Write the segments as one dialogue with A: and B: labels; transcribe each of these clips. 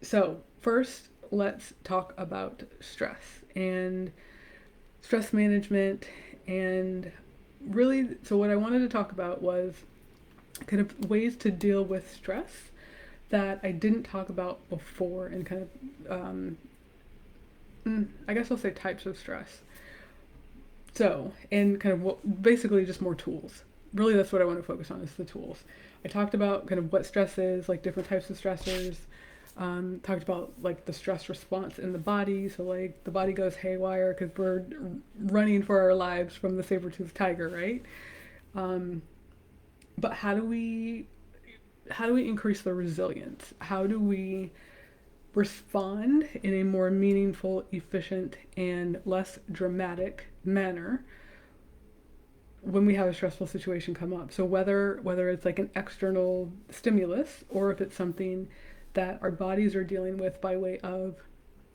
A: So, first, let's talk about stress and stress management. And really, so what I wanted to talk about was kind of ways to deal with stress that I didn't talk about before, and kind of, I guess I'll say types of stress. So, and kind of what, basically just more tools. Really, that's what I want to focus on is the tools. I talked about kind of what stress is, like different types of stressors. Talked about like the stress response in the body. So like the body goes haywire because we're running for our lives from the saber-toothed tiger, right? Um, but how do we increase the resilience? How do we respond in a more meaningful, efficient, and less dramatic manner when we have a stressful situation come up? So whether it's like an external stimulus or if it's something that our bodies are dealing with by way of,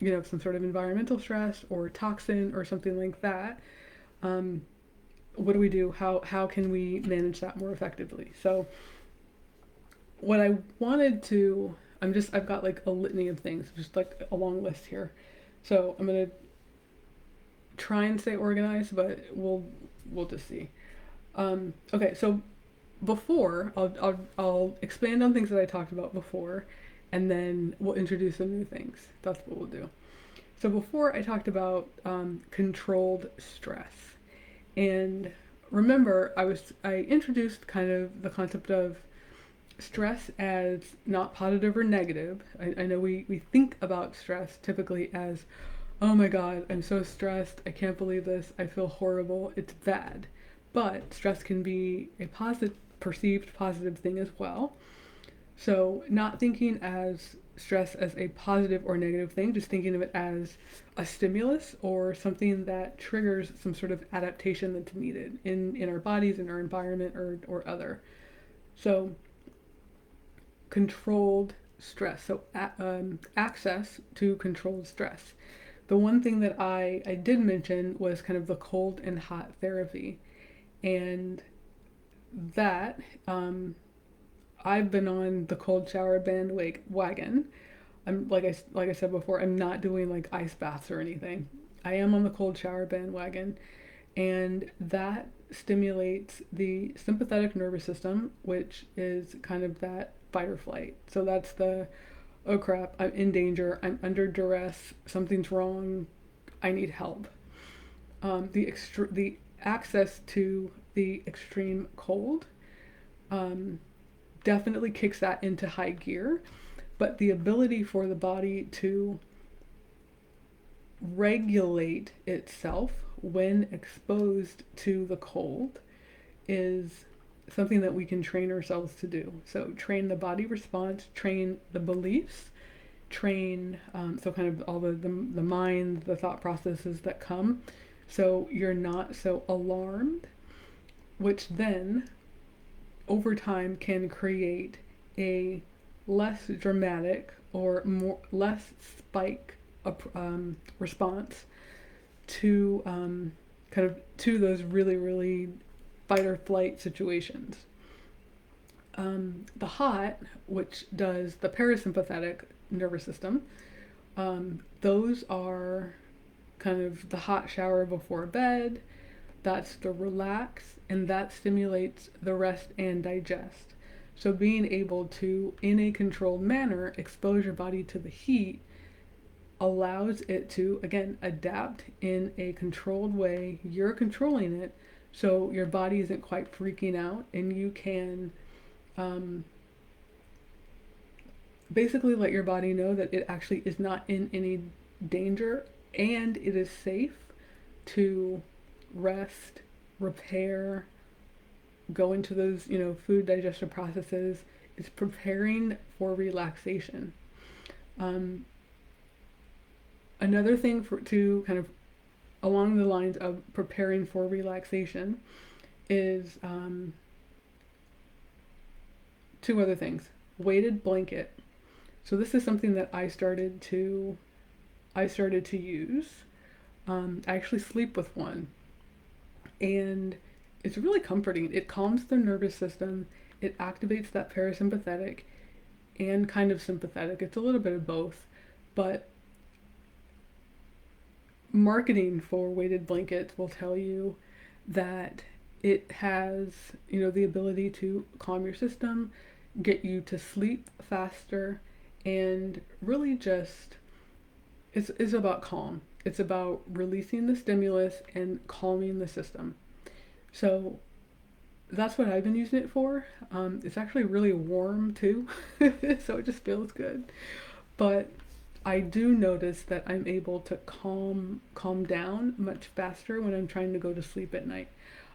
A: some sort of environmental stress or toxin or something like that, um, what do we do? How can we manage that more effectively? So what I wanted to, I've got like a litany of things, just like a long list here. So I'm gonna try and stay organized, but we'll just see. Okay, so before I'll expand on things that I talked about before, and then we'll introduce some new things. That's what we'll do. So before I talked about controlled stress, and remember I introduced kind of the concept of stress as not positive or negative. I know we think about stress typically as, oh my God, I'm so stressed. I can't believe this. I feel horrible. It's bad. But stress can be a positive, perceived positive thing as well. So, not thinking as stress as a positive or negative thing, just thinking of it as a stimulus or something that triggers some sort of adaptation that's needed in our bodies, in our environment, or other. So, controlled stress. So, access to controlled stress. The one thing that I did mention was kind of the cold and hot therapy. And that, I've been on the cold shower bandwagon. I'm like I said before, I'm not doing like ice baths or anything. I am on the cold shower bandwagon, and that stimulates the sympathetic nervous system, which is kind of that fight or flight. So that's the, oh crap, I'm in danger, I'm under duress, something's wrong, I need help. The access to the extreme cold um, definitely kicks that into high gear, but the ability for the body to regulate itself when exposed to the cold is something that we can train ourselves to do. So, train the body response, train the beliefs, train, so kind of all the mind, the thought processes that come. So, you're not so alarmed, which then over time can create a less dramatic or more less spike response to kind of to those really fight or flight situations. The hot, which does the parasympathetic nervous system, those are kind of the hot shower before bed. That's the relax, and that stimulates the rest and digest. So, being able to, in a controlled manner, expose your body to the heat allows it to, again, adapt in a controlled way. You're controlling it, so your body isn't quite freaking out, and you can um, basically let your body know that it actually is not in any danger and it is safe to rest, repair, go into those, food digestion processes. It's preparing for relaxation. Um, Another thing to kind of along the lines of preparing for relaxation is two other things. Weighted blanket. So this is something that I started to use. I actually sleep with one, and it's really comforting. It calms the nervous system. It activates that parasympathetic, and kind of sympathetic. It's a little bit of both, but marketing for weighted blankets will tell you that it has, the ability to calm your system, get you to sleep faster, and really just it's about calm. It's about releasing the stimulus and calming the system. So that's what I've been using it for. It's actually really warm too, so it just feels good. But I do notice that I'm able to calm down much faster when I'm trying to go to sleep at night.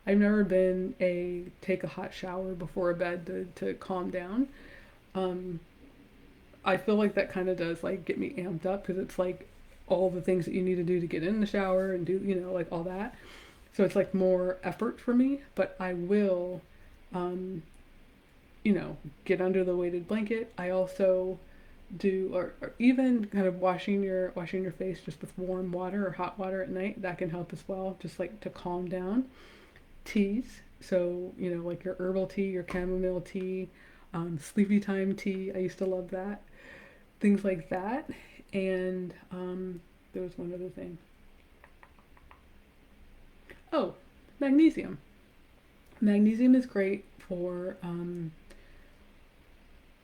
A: I've never been a take a hot shower before bed to calm down. Um, I feel like that kind of does like get me amped up because it's like all the things that you need to do to get in the shower and do, like all that. So it's like more effort for me, but I will, um, get under the weighted blanket. I also do, or even kind of washing your face just with warm water or hot water at night. That can help as well, just like to calm down. Teas, so like your herbal tea, your chamomile tea, sleepy time tea. I used to love that. Things like that, and there was one other thing. Oh, magnesium. Magnesium is great for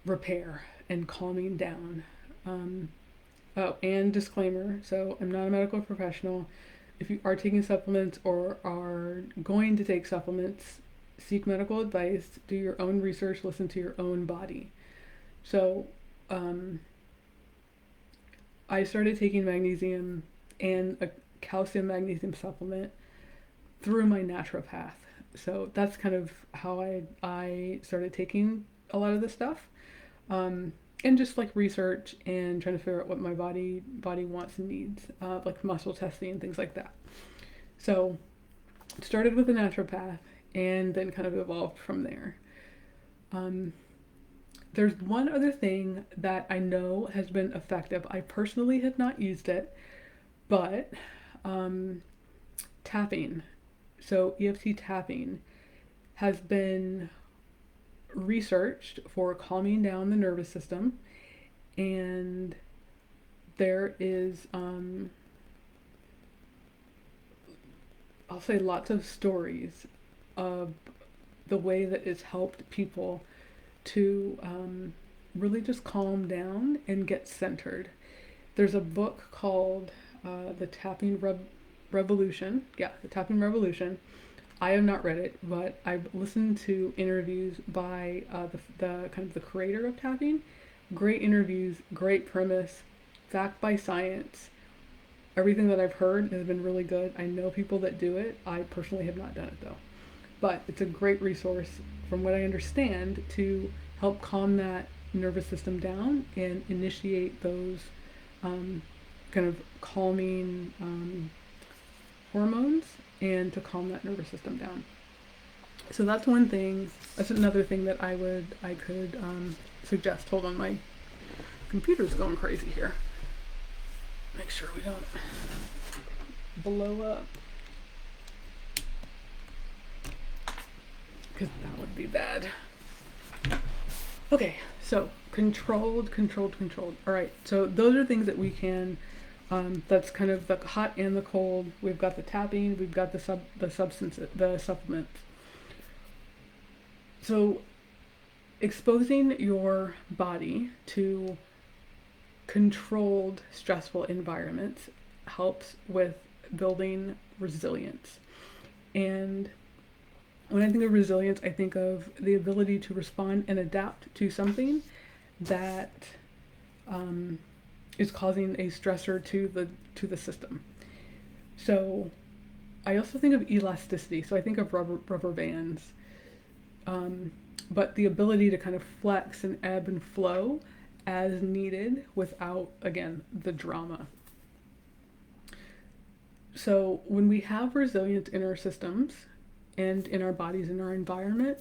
A: repair and calming down. Um, oh, and disclaimer, so I'm not a medical professional. If you are taking supplements or are going to take supplements, seek medical advice, do your own research, listen to your own body. So, um, I started taking magnesium and a calcium magnesium supplement through my naturopath. So that's kind of how I started taking a lot of this stuff. Um, and just like research and trying to figure out what my body wants and needs, like muscle testing and things like that. So started with a naturopath and then kind of evolved from there. Um, there's one other thing that I know has been effective. I personally have not used it, but um, tapping. So EFT tapping has been researched for calming down the nervous system, and there is I'll say lots of stories of the way that it's helped people to really just calm down and get centered. There's a book called The Tapping Revolution. Yeah, The Tapping Revolution. I have not read it, but I've listened to interviews by the kind of the creator of tapping. Great interviews, great premise, backed by science. Everything that I've heard has been really good. I know people that do it. I personally have not done it though. But it's a great resource, from what I understand, to help calm that nervous system down and initiate those kind of calming hormones and to calm that nervous system down. So that's one thing. That's another thing that I could suggest. Hold on, my computer's going crazy here. Make sure we don't blow up, because that would be bad. Okay, so controlled. All right, so those are things that we can. That's kind of the hot and the cold. We've got the tapping. We've got the supplements. So exposing your body to controlled, stressful environments helps with building resilience. And when I think of resilience, I think of the ability to respond and adapt to something that is causing a stressor to the system. So I also think of elasticity. So I think of rubber bands, but the ability to kind of flex and ebb and flow as needed without, again, the drama. So when we have resilience in our systems and in our bodies, in our environment,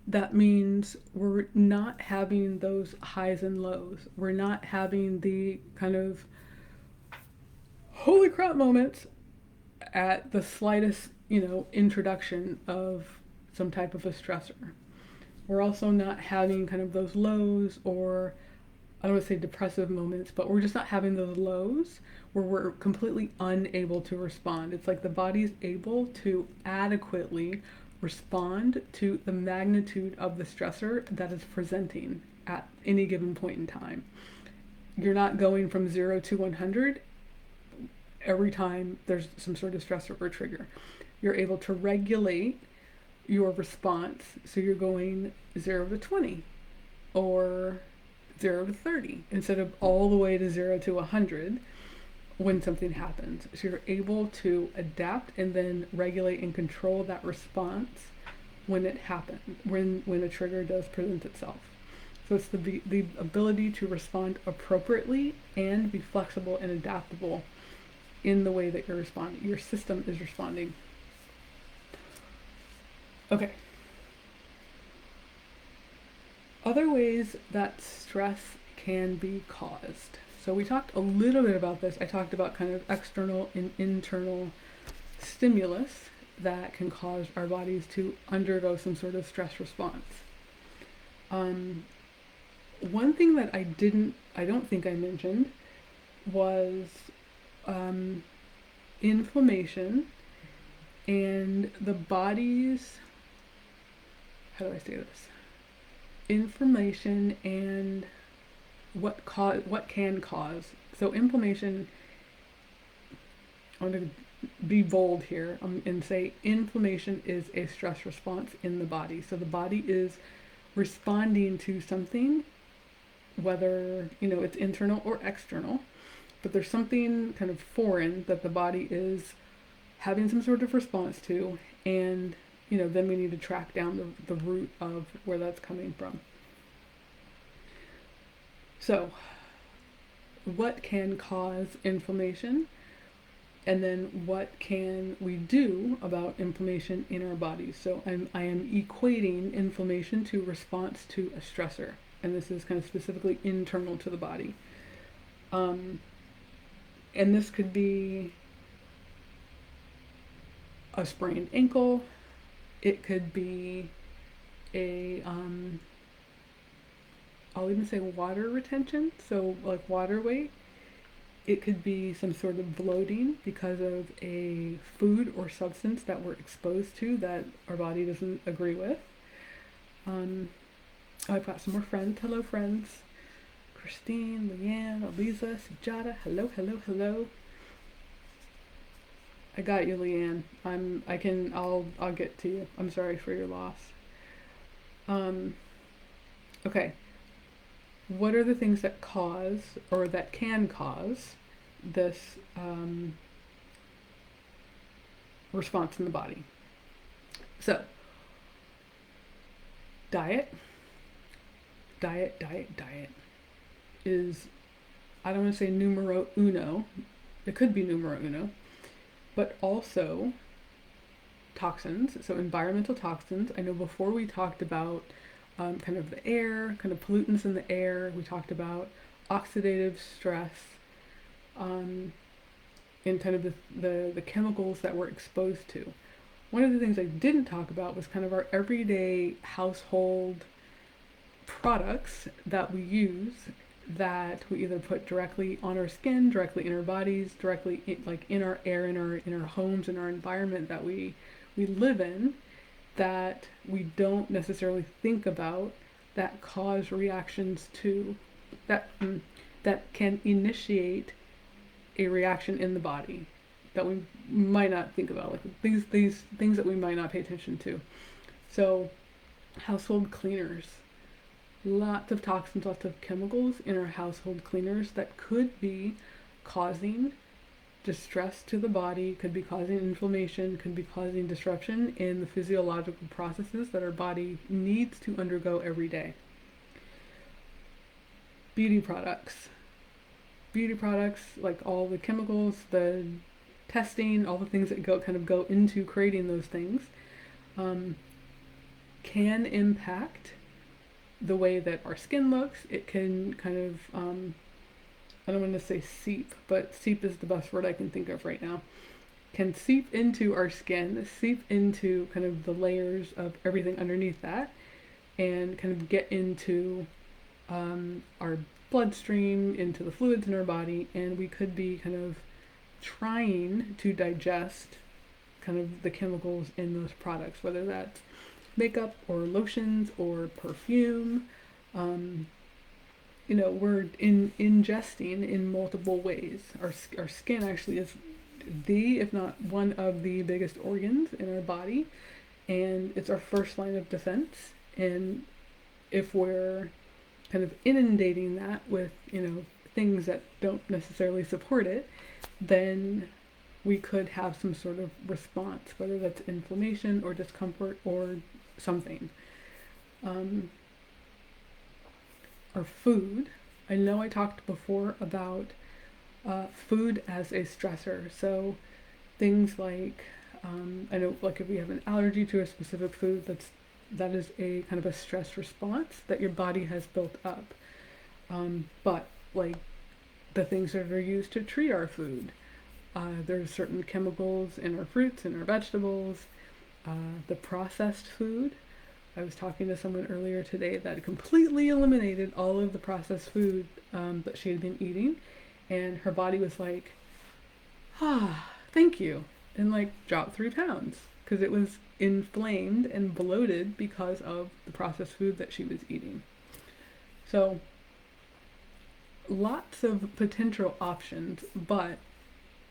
A: that means we're not having those highs and lows. We're not having the kind of holy crap moments at the slightest, introduction of some type of a stressor. We're also not having kind of those lows or I don't want to say depressive moments, but we're just not having those lows where we're completely unable to respond. It's like the body's able to adequately respond to the magnitude of the stressor that is presenting at any given point in time. You're not going from 0 to 100 every time there's some sort of stressor or trigger. You're able to regulate your response, so you're going 0 to 20 or 0 to 30 instead of all the way to 0 to 100 when something happens. So you're able to adapt and then regulate and control that response when it happens, when a trigger does present itself. So it's the ability to respond appropriately and be flexible and adaptable in the way that you're responding. Your system is responding. Okay. Other ways that stress can be caused. So we talked a little bit about this. I talked about kind of external and internal stimulus that can cause our bodies to undergo some sort of stress response. One thing that I don't think I mentioned was inflammation and the body's, how do I say this? Inflammation and what can cause. So inflammation, I'm going to be bold here and say inflammation is a stress response in the body. So the body is responding to something, whether it's internal or external, but there's something kind of foreign that the body is having some sort of response to, and then we need to track down the root of where that's coming from. So what can cause inflammation, and then what can we do about inflammation in our bodies? So I am equating inflammation to response to a stressor, and this is kind of specifically internal to the body. And this could be a sprained ankle. It could be a I'll even say water retention, so like water weight. It could be some sort of bloating because of a food or substance that we're exposed to that our body doesn't agree with. I've got some more friends. Hello, friends. Christine, Leanne, Eliza, Sujata. Hello, hello, hello. I got you, Leanne. I'll get to you. I'm sorry for your loss. Okay. What are the things that cause, or that can cause, this response in the body? So, diet is, I don't want to say numero uno. It could be numero uno, but also toxins. So environmental toxins. I know before we talked about kind of the air, kind of pollutants in the air. We talked about oxidative stress, and kind of the chemicals that we're exposed to. One of the things I didn't talk about was kind of our everyday household products that we use, that we either put directly on our skin, directly in our bodies, directly in our air, in our homes, in our environment that we live in, that we don't necessarily think about, that cause reactions to, that can initiate a reaction in the body that we might not think about, like these things that we might not pay attention to. So household cleaners, lots of toxins, lots of chemicals in our household cleaners that could be causing distress to the body, could be causing inflammation, could be causing disruption in the physiological processes that our body needs to undergo every day. Beauty products, like all the chemicals, the testing, all the things that go into creating those things, can impact the way that our skin looks. It can kind of, I don't want to say seep, but seep is the best word I can think of right now. Can seep into our skin, seep into kind of the layers of everything underneath that, and kind of get into our bloodstream, into the fluids in our body, and we could be kind of trying to digest kind of the chemicals in those products, whether that's makeup or lotions or perfume. Um, we're ingesting in multiple ways. Our skin actually is if not one of the biggest organs in our body, and it's our first line of defense. And if we're kind of inundating that with, things that don't necessarily support it, then we could have some sort of response, whether that's inflammation or discomfort or something. Our food. I know I talked before about food as a stressor. So things like, I know, like if we have an allergy to a specific food, that is a kind of a stress response that your body has built up. But like the things that are used to treat our food, there's certain chemicals in our fruits and our vegetables, the processed food. I was talking to someone earlier today that completely eliminated all of the processed food that she had been eating, and her body was like, thank you, and like dropped 3 pounds because it was inflamed and bloated because of the processed food that she was eating. So lots of potential options, but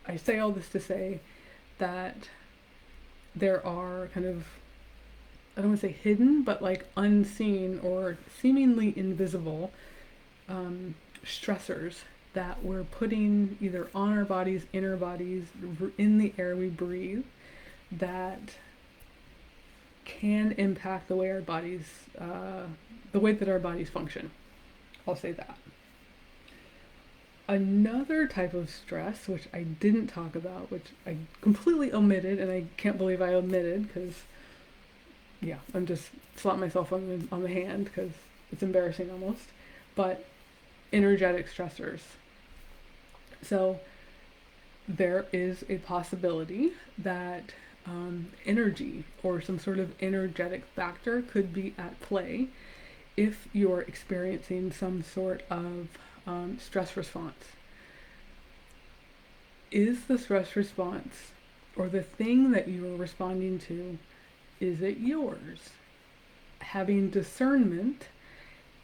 A: I say all this to say that there are kind of, I don't want to say hidden, but like unseen or seemingly invisible stressors that we're putting either on our bodies, in our bodies, in the air we breathe, that can impact the way our bodies, the way that our bodies function. I'll say that. Another type of stress, which I didn't talk about, which I completely omitted, and I can't believe I omitted because, yeah, I'm just slapping myself on the hand because it's embarrassing almost, but energetic stressors. So there is a possibility that energy or some sort of energetic factor could be at play if you're experiencing some sort of stress response. Is the stress response or the thing that you are responding to, is it yours? Having discernment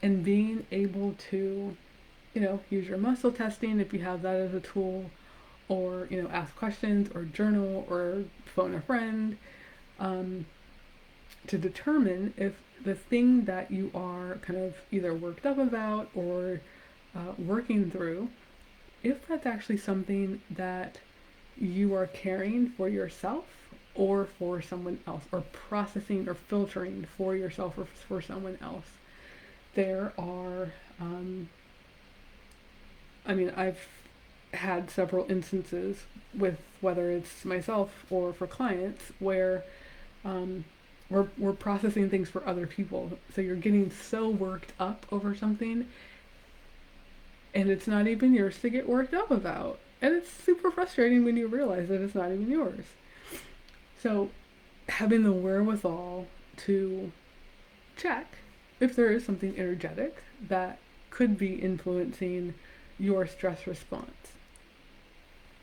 A: and being able to, use your muscle testing if you have that as a tool, or, ask questions or journal or phone a friend to determine if the thing that you are kind of either worked up about or working through, if that's actually something that you are carrying for yourself or for someone else, or processing or filtering for yourself or for someone else. There are, I've had several instances with whether it's myself or for clients where we're processing things for other people. So you're getting so worked up over something, and it's not even yours to get worked up about. And it's super frustrating when you realize that it's not even yours. So having the wherewithal to check if there is something energetic that could be influencing your stress response.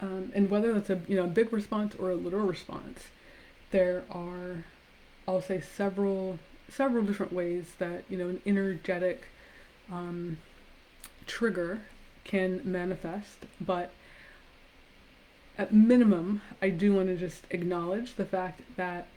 A: And whether that's a big response or a little response, there are, I'll say, several different ways that an energetic trigger can manifest. But at minimum, I do want to just acknowledge the fact that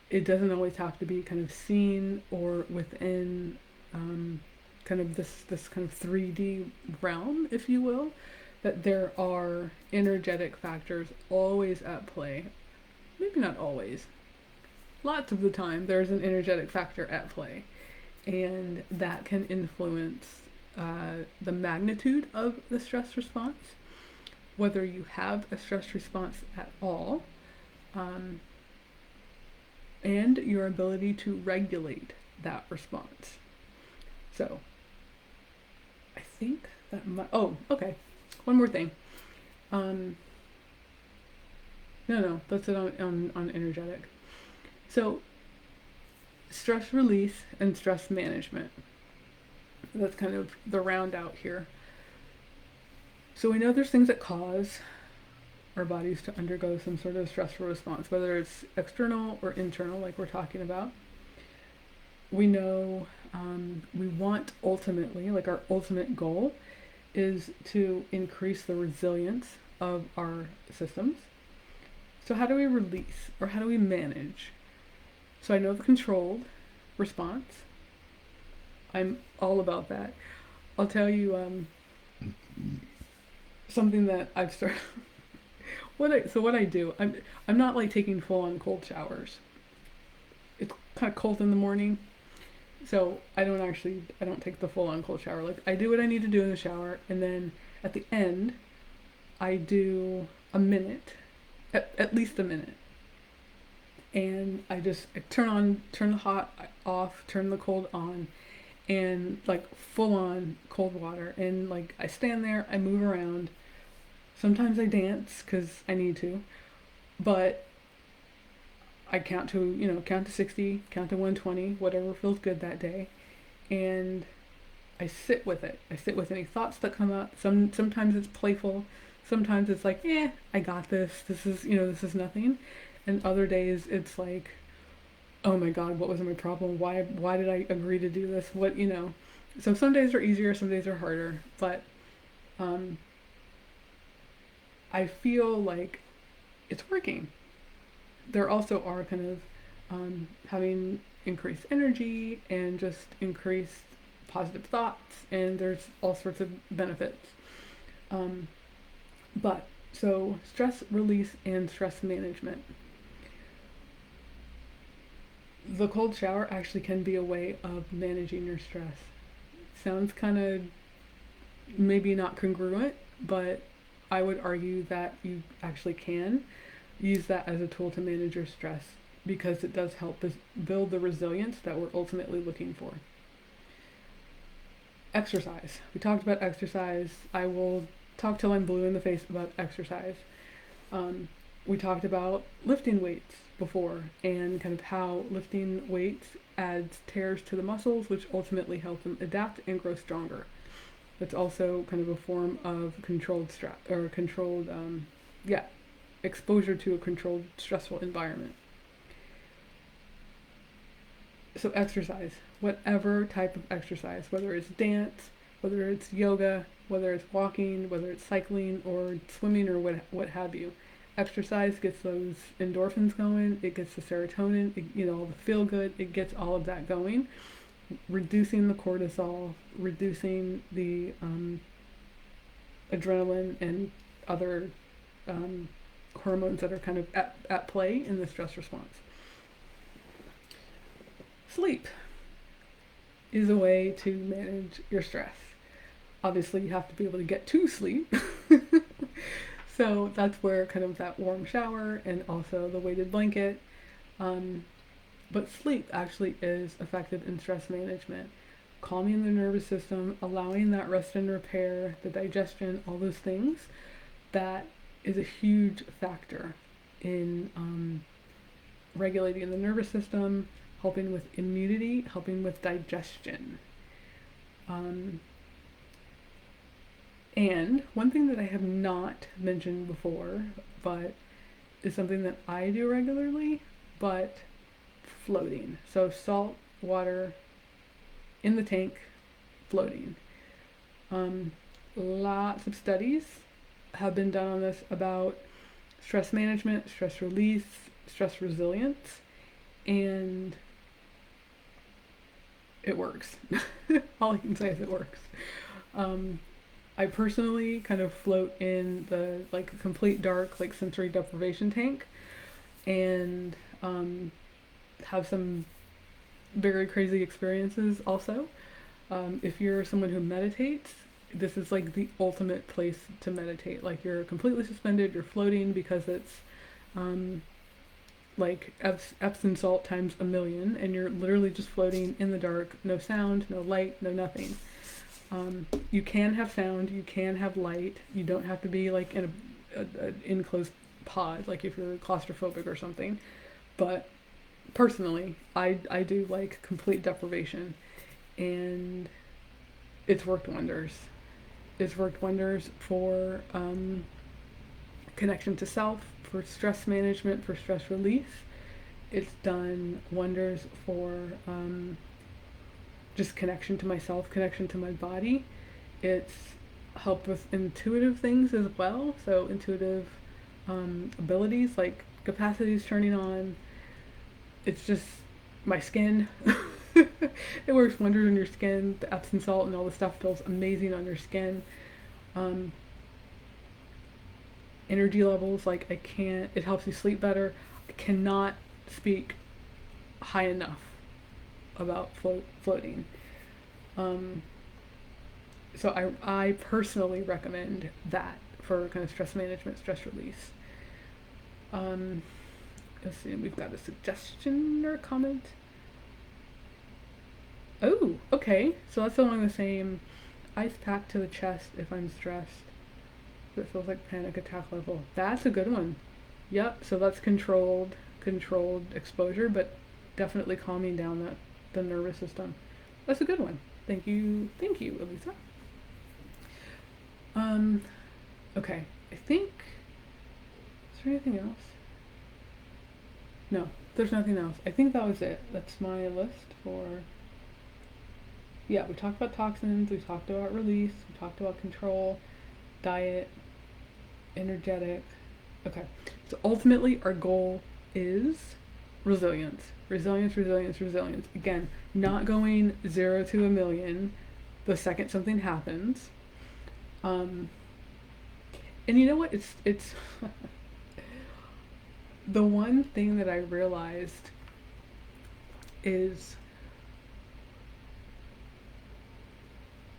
A: it doesn't always have to be kind of seen or within kind of this kind of 3D realm, if you will. That there are energetic factors always at play. Maybe not always. Lots of the time there's an energetic factor at play. And that can influence the magnitude of the stress response, whether you have a stress response at all, and your ability to regulate that response. So, I think that okay. One more thing. No, that's it on energetic. So, stress release and stress management. That's kind of the round out here. So we know there's things that cause our bodies to undergo some sort of stressful response, whether it's external or internal, like we're talking about. We know we want ultimately, like our ultimate goal is to increase the resilience of our systems. So how do we release, or how do we manage? So I know the controlled response. I'm all about that. I'll tell you something that I've started. What I do, I'm not like taking full on cold showers. It's kind of cold in the morning, so I don't take the full on cold shower. Like, I do what I need to do in the shower, and then at the end, I do a minute, at least a minute, and I turn the hot off, turn the cold on, and like full on cold water, and like I stand there, I move around. Sometimes I dance because I need to, but I count to 60, count to 120, whatever feels good that day, and I sit with it. I sit with any thoughts that come up. Sometimes it's playful, sometimes it's like, I got this. This is nothing, and other days it's like, oh my God, what was my problem? Why did I agree to do this? So some days are easier, some days are harder, but I feel like it's working. There also are kind of having increased energy and just increased positive thoughts, and there's all sorts of benefits. But so stress release and stress management. The cold shower actually can be a way of managing your stress. Sounds kind of maybe not congruent, but I would argue that you actually can use that as a tool to manage your stress, because it does help build the resilience that we're ultimately looking for. Exercise. We talked about exercise. I will talk till I'm blue in the face about exercise. We talked about lifting weights before, and kind of how lifting weights adds tears to the muscles, which ultimately help them adapt and grow stronger. It's also kind of a form of controlled stress, or controlled, exposure to a controlled, stressful environment. So exercise, whatever type of exercise, whether it's dance, whether it's yoga, whether it's walking, whether it's cycling or swimming or what have you. Exercise gets those endorphins going, it gets the serotonin, all the feel good, it gets all of that going, reducing the cortisol, reducing the adrenaline and other hormones that are kind of at play in the stress response. Sleep is a way to manage your stress. Obviously, you have to be able to get to sleep. So that's where kind of that warm shower and also the weighted blanket. But sleep actually is effective in stress management, calming the nervous system, allowing that rest and repair, the digestion, all those things. That is a huge factor in regulating the nervous system, helping with immunity, helping with digestion. And one thing that I have not mentioned before, but is something that I do regularly, but floating. So salt water in the tank, floating. Lots of studies have been done on this about stress management, stress release, stress resilience, and it works. All I can say is it works. I personally kind of float in the complete dark, sensory deprivation tank, and have some very crazy experiences also. If you're someone who meditates, this is like the ultimate place to meditate. Like, you're completely suspended, you're floating, because it's like Epsom salt times a million, and you're literally just floating in the dark, no sound, no light, no nothing. You can have sound, you can have light, you don't have to be like in an enclosed pod, like if you're claustrophobic or something. But personally, I do like complete deprivation, and it's worked wonders. It's worked wonders for connection to self, for stress management, for stress release. It's done wonders for just connection to myself, connection to my body. It's helped with intuitive things as well. So intuitive abilities like capacities turning on. It's just my skin. It works wonders on your skin. The Epsom salt and all the stuff feels amazing on your skin. Um, Energy levels, like I can't, it helps you sleep better. I cannot speak high enough about floating. Um, so I personally recommend that for kind of stress management, stress release. Um, let's see, we've got a suggestion or a comment. Oh, okay. So that's along the same ice pack to the chest if I'm stressed. So it feels like panic attack level. That's a good one. Yep. So that's controlled exposure, but definitely calming down the nervous system. That's a good one. Thank you, Elisa. Um, okay. I think. Is there anything else? No, there's nothing else. I think that was it. That's my list for. Yeah, we talked about toxins, we talked about release, we talked about control, diet, energetic. Okay, so ultimately our goal is resilience. Resilience, resilience, resilience. Again, not going 0 to a million the second something happens. And you know what? It's the one thing that I realized is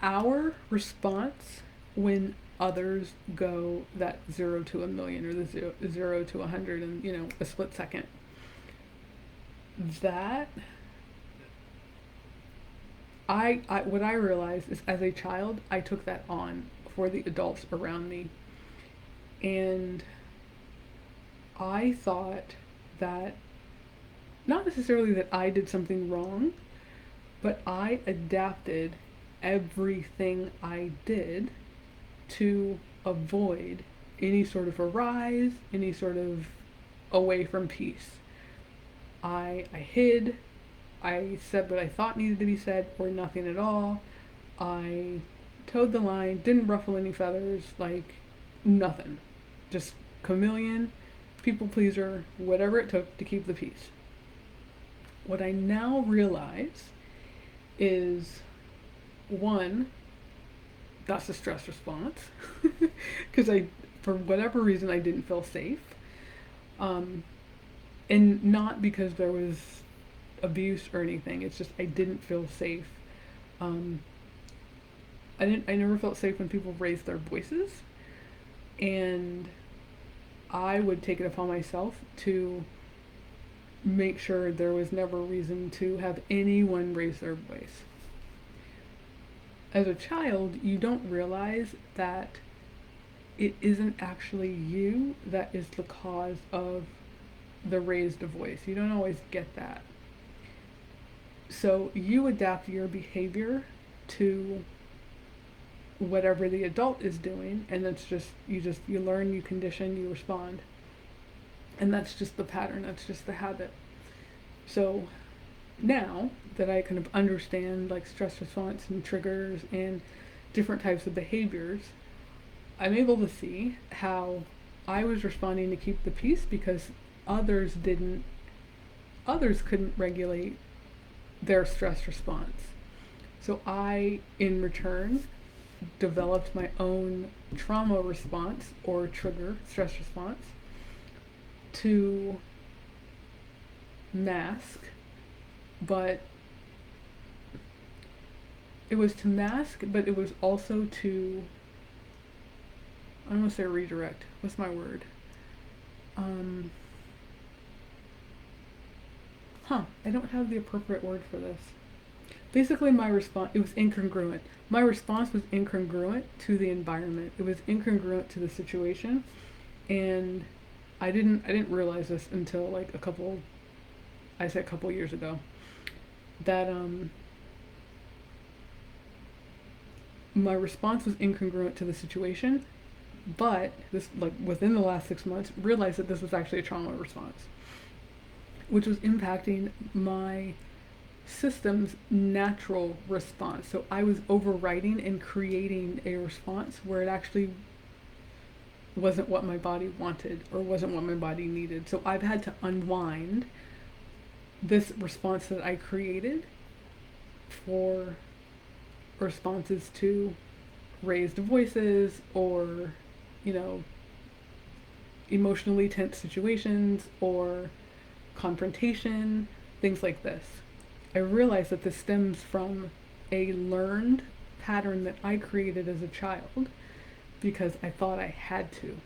A: our response when others go that 0 to a million or the 0 to 100 in, a split second. That I what I realized is as a child, I took that on for the adults around me. And I thought that not necessarily that I did something wrong, but I adapted everything I did to avoid any sort of a rise, any sort of away from peace. I hid, I said what I thought needed to be said, or nothing at all. I towed the line, didn't ruffle any feathers, like nothing. Just chameleon, people pleaser, whatever it took to keep the peace. What I now realize is, one, that's a stress response because for whatever reason, I didn't feel safe. And not because there was abuse or anything. It's just I didn't feel safe. I never felt safe when people raised their voices, and I would take it upon myself to make sure there was never reason to have anyone raise their voice. As a child, you don't realize that it isn't actually you that is the cause of the raised voice. You don't always get that. So you adapt your behavior to whatever the adult is doing, and that's you learn, you condition, you respond. And that's just the pattern, that's just the habit. So now that I kind of understand like stress response and triggers and different types of behaviors, I'm able to see how I was responding to keep the peace because others couldn't regulate their stress response. So I, in return, developed my own trauma response or trigger stress response to mask, but it was to mask, but it was also to, I don't want to say redirect, what's my word? I don't have the appropriate word for this. Basically my response, it was incongruent. My response was incongruent to the environment. It was incongruent to the situation, and I didn't realize this until like a couple years ago, that my response was incongruent to the situation, but this, like within the last 6 months, realized that this was actually a trauma response, which was impacting my system's natural response. So I was overriding and creating a response where it actually wasn't what my body wanted or wasn't what my body needed. So I've had to unwind this response that I created for responses to raised voices or, you know, emotionally tense situations or confrontation, things like this. I realized that this stems from a learned pattern that I created as a child because I thought I had to.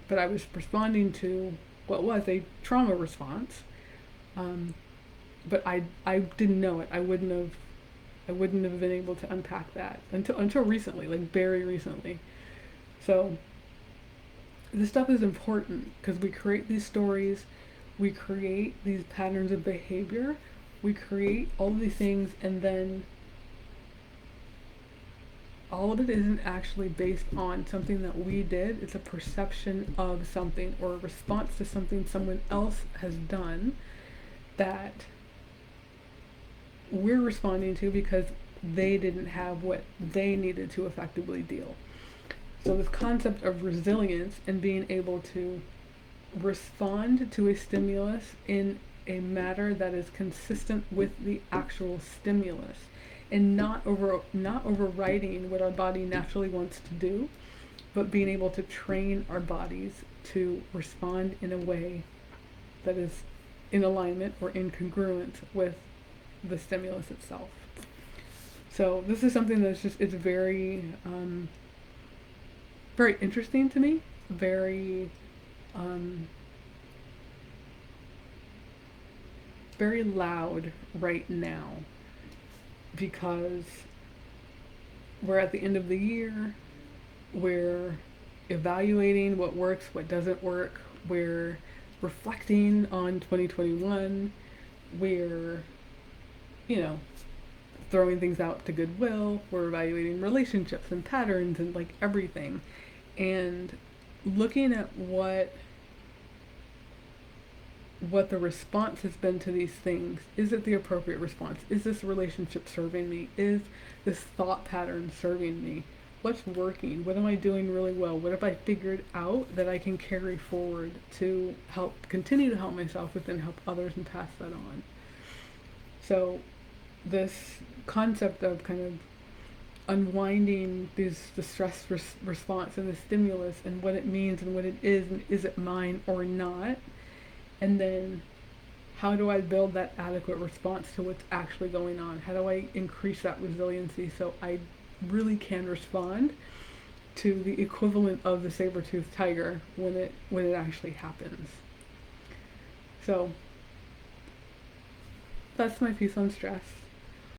A: But I was responding to what was a trauma response. But I didn't know it. I wouldn't have been able to unpack that until recently, like very recently. So this stuff is important because we create these stories, we create these patterns of behavior, we create all of these things, and then all of it isn't actually based on something that we did. It's a perception of something or a response to something someone else has done that we're responding to because they didn't have what they needed to effectively deal. So this concept of resilience and being able to respond to a stimulus in a manner that is consistent with the actual stimulus and not overriding what our body naturally wants to do, but being able to train our bodies to respond in a way that is in alignment or in congruence with the stimulus itself. So this is something that's just, it's very very interesting to me, very very loud right now because we're at the end of the year, we're evaluating what works, what doesn't work, we're reflecting on 2021, we're, you know, throwing things out to goodwill, we're evaluating relationships and patterns and like everything, and looking at what the response has been to these things. Is it the appropriate response? Is this relationship serving me? Is this thought pattern serving me? What's working? What am I doing really well? What have I figured out that I can carry forward to continue to help myself, but then help others and pass that on? So this concept of kind of unwinding the stress response and the stimulus and what it means and what it is and is it mine or not, and then how do I build that adequate response to what's actually going on? How do I increase that resiliency so I really can respond to the equivalent of the saber-toothed tiger when it actually happens? So that's my piece on stress.